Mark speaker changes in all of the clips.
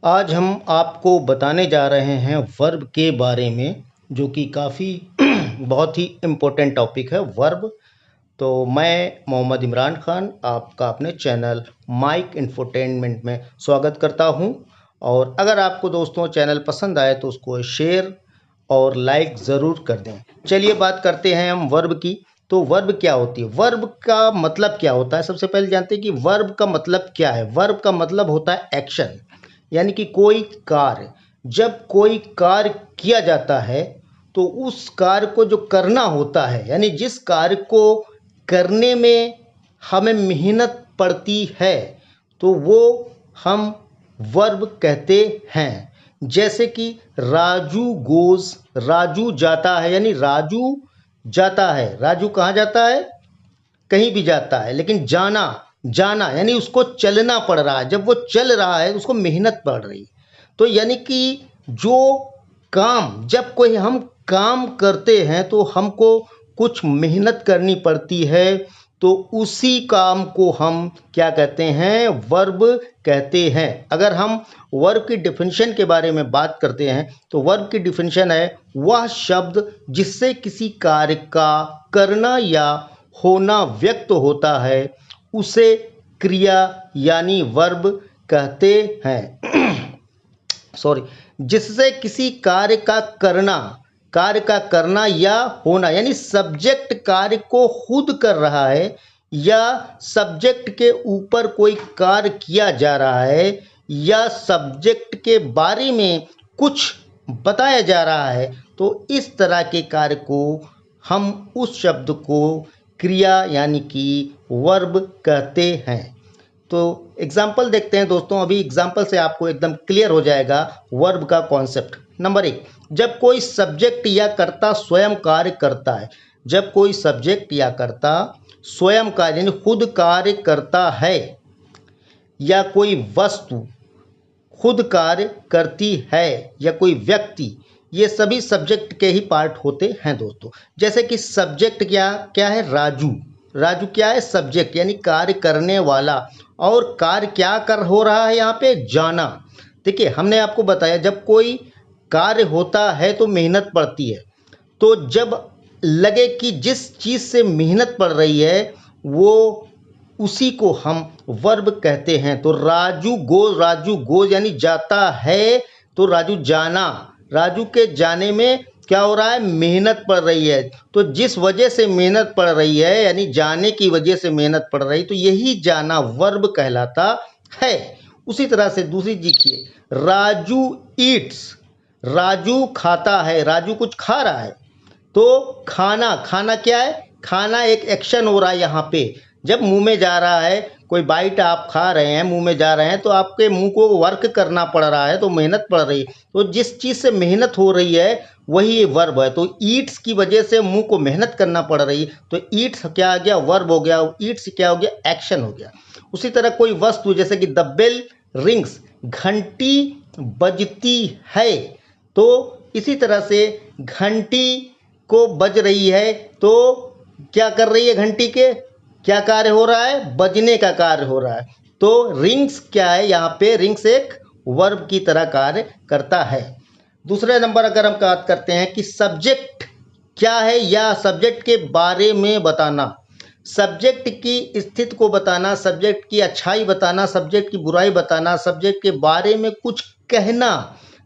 Speaker 1: आज हम आपको बताने जा रहे हैं वर्ब के बारे में, जो कि काफ़ी बहुत ही इम्पोर्टेंट टॉपिक है वर्ब। तो मैं मोहम्मद इमरान खान आपका अपने चैनल माइक इंफोटेनमेंट में स्वागत करता हूं। और अगर आपको दोस्तों चैनल पसंद आए तो उसको शेयर और लाइक ज़रूर कर दें। चलिए बात करते हैं हम वर्ब की। तो वर्ब क्या होती है, वर्ब का मतलब क्या होता है। सबसे पहले जानते हैं कि वर्ब का मतलब क्या है। वर्ब का मतलब होता है एक्शन, यानी कि कोई कार्य। जब कोई कार्य किया जाता है तो उस कार्य को जो करना होता है, यानी जिस कार्य को करने में हमें मेहनत पड़ती है, तो वो हम वर्ब कहते हैं। जैसे कि राजू गोज, राजू जाता है, यानी राजू जाता है। राजू कहाँ जाता है, कहीं भी जाता है, लेकिन जाना, जाना यानी उसको चलना पड़ रहा है। जब वो चल रहा है उसको मेहनत पड़ रही है। तो यानी कि जो काम, जब कोई हम काम करते हैं तो हमको कुछ मेहनत करनी पड़ती है, तो उसी काम को हम क्या कहते हैं, वर्ब कहते हैं। अगर हम वर्ब की डिफिनीशन के बारे में बात करते हैं तो वर्ब की डिफिनीशन है वह शब्द जिससे किसी कार्य का करना या होना व्यक्त होता है, उसे क्रिया यानी वर्ब कहते हैं। सॉरी, जिससे किसी कार्य का करना या होना, यानी सब्जेक्ट कार्य को खुद कर रहा है या सब्जेक्ट के ऊपर कोई कार्य किया जा रहा है या सब्जेक्ट के बारे में कुछ बताया जा रहा है, तो इस तरह के कार्य को हम उस शब्द को क्रिया यानी कि वर्ब कहते हैं। तो एग्जाम्पल देखते हैं दोस्तों। अभी एग्जाम्पल से आपको एकदम क्लियर हो जाएगा वर्ब का कॉन्सेप्ट। नंबर 1, जब कोई सब्जेक्ट या कर्ता स्वयं कार्य करता है। जब कोई सब्जेक्ट या कर्ता स्वयं कार्य यानी खुद कार्य करता है, या कोई वस्तु खुद कार्य करती है, या कोई व्यक्ति, ये सभी सब्जेक्ट के ही पार्ट होते हैं दोस्तों। जैसे कि सब्जेक्ट क्या क्या है, राजू। राजू क्या है, सब्जेक्ट यानी कार्य करने वाला। और कार्य क्या कर हो रहा है यहाँ पे, जाना। देखिए हमने आपको बताया जब कोई कार्य होता है तो मेहनत पड़ती है। तो जब लगे कि जिस चीज़ से मेहनत पड़ रही है वो, उसी को हम वर्ब कहते हैं। तो राजू गोज यानी जाता है, तो राजू जाना, राजू के जाने में क्या हो रहा है, मेहनत पड़ रही है। तो जिस वजह से मेहनत पड़ रही है, यानी जाने की वजह से मेहनत पड़ रही, तो यही जाना वर्ब कहलाता है। उसी तरह से दूसरी देखिए, राजू ईट्स, राजू खाता है, राजू कुछ खा रहा है। तो खाना, खाना क्या है, खाना एक एक्शन हो रहा है यहाँ पे। जब मुंह में जा रहा है, कोई बाइट आप खा रहे हैं, मुंह में जा रहे हैं, तो आपके मुंह को वर्क करना पड़ रहा है, तो मेहनत पड़ रही है। तो जिस चीज़ से मेहनत हो रही है वही वर्ब है। तो ईट्स की वजह से मुंह को मेहनत करना पड़ रही है, तो ईट्स क्या आ गया, वर्ब हो गया। ईट्स क्या हो गया, एक्शन हो गया। उसी तरह कोई वस्तु, जैसे कि द बेल रिंग्स, घंटी बजती है। तो इसी तरह से घंटी को बज रही है, तो क्या कर रही है, घंटी के क्या कार्य हो रहा है, बजने का कार्य हो रहा है। तो रिंग्स क्या है, यहाँ पे रिंग्स एक वर्ब की तरह कार्य करता है। दूसरे नंबर अगर हम बात करते हैं कि सब्जेक्ट क्या है, या सब्जेक्ट के बारे में बताना, सब्जेक्ट की स्थिति को बताना, सब्जेक्ट की अच्छाई बताना, सब्जेक्ट की बुराई बताना, सब्जेक्ट के बारे में कुछ कहना,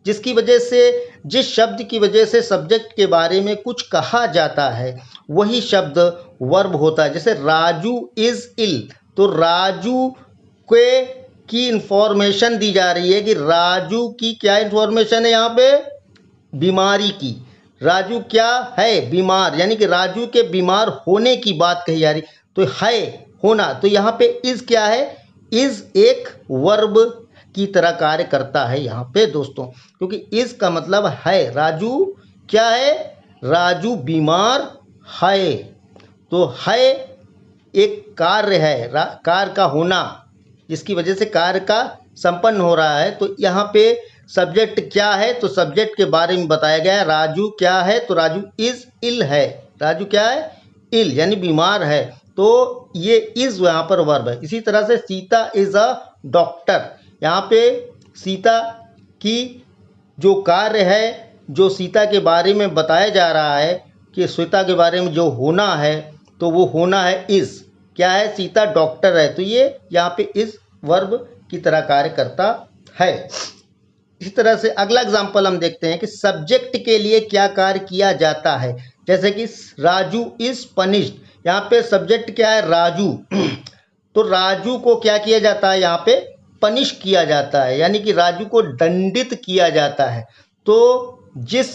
Speaker 1: जिसकी वजह से, जिस शब्द की वजह से सब्जेक्ट के बारे में कुछ कहा जाता है, वही शब्द वर्ब होता है। जैसे राजू इज इल, तो राजू के की इंफॉर्मेशन दी जा रही है कि राजू की क्या इंफॉर्मेशन है यहाँ पे, बीमारी की। राजू क्या है, बीमार, यानी कि राजू के बीमार होने की बात कही जा रही। तो है होना, तो यहाँ पे इज क्या है, इज एक वर्ब की तरह कार्य करता है यहाँ पे दोस्तों, क्योंकि इस का मतलब है। राजू क्या है, राजू बीमार है। तो है एक कार्य है, कार्य का होना, जिसकी वजह से कार्य का संपन्न हो रहा है। तो यहाँ पे सब्जेक्ट क्या है, तो सब्जेक्ट के बारे में बताया गया है। राजू क्या है, तो राजू इज इल है। राजू क्या है, इल यानी बीमार है। तो ये इज यहाँ पर वर्ब है। इसी तरह से सीता इज अ डॉक्टर, यहाँ पे सीता कि जो कार्य है, जो सीता के बारे में बताया जा रहा है कि सीता के बारे में जो होना है, तो वो होना है इज़। क्या है? सीता डॉक्टर है, तो ये यहाँ पे इज़ वर्ब की तरह कार्य करता है। इसी तरह से अगला एग्जाम्पल हम देखते हैं कि सब्जेक्ट के लिए क्या कार्य किया जाता है। जैसे कि राजू इज पनिश्ड, यहाँ पे सब्जेक्ट क्या है? राजू। तो राजू को क्या किया जाता है? यहाँ पे पनिश किया जाता है, यानी कि राजू को दंडित किया जाता है। तो जिस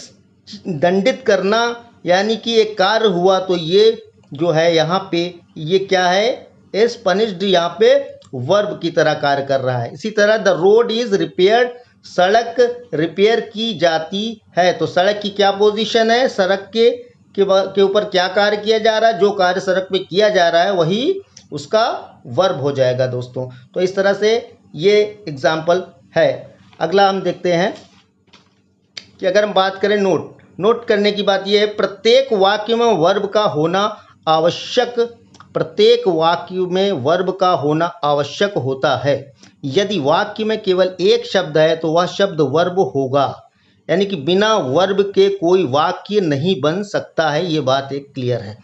Speaker 1: दंडित करना यानी कि एक कार्य हुआ, तो ये जो है यहाँ पे ये क्या है? इज पनिश्ड यहाँ पे वर्ब की तरह कार्य कर रहा है। इसी तरह द रोड इज रिपेयर्ड, सड़क रिपेयर की जाती है। तो सड़क की क्या पोजीशन है? सड़क के ऊपर क्या कार्य किया जा रहा है? जो कार्य सड़क पे किया जा रहा है वही उसका वर्ब हो जाएगा दोस्तों। तो इस तरह से ये एग्जाम्पल है। अगला हम देखते हैं कि अगर हम बात करें नोट करने की बात यह है, प्रत्येक वाक्य में वर्ब का होना आवश्यक, प्रत्येक वाक्य में वर्ब का होना आवश्यक होता है। यदि वाक्य में केवल एक शब्द है तो वह शब्द वर्ब होगा, यानी कि बिना वर्ब के कोई वाक्य नहीं बन सकता है। ये बात एक क्लियर है।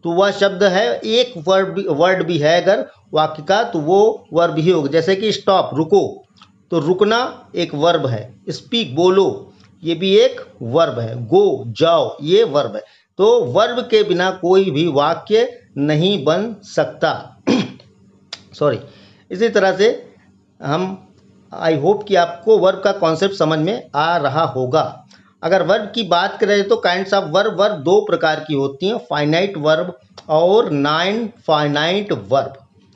Speaker 1: तो वह शब्द है, एक वर्ड भी है अगर वाक्य का, तो वो वर्ब ही होगा। जैसे कि स्टॉप, रुको, तो रुकना एक वर्ब है। स्पीक, बोलो, ये भी एक वर्ब है। गो, जाओ, ये वर्ब है। तो वर्ब के बिना कोई भी वाक्य नहीं बन सकता। सॉरी। इसी तरह से हम आई होप कि आपको वर्ब का कॉन्सेप्ट समझ में आ रहा होगा। अगर वर्ब की बात करें तो काइंड्स ऑफ वर्ब दो प्रकार की होती हैं, फाइनाइट वर्ब और नॉन फाइनाइट वर्ब।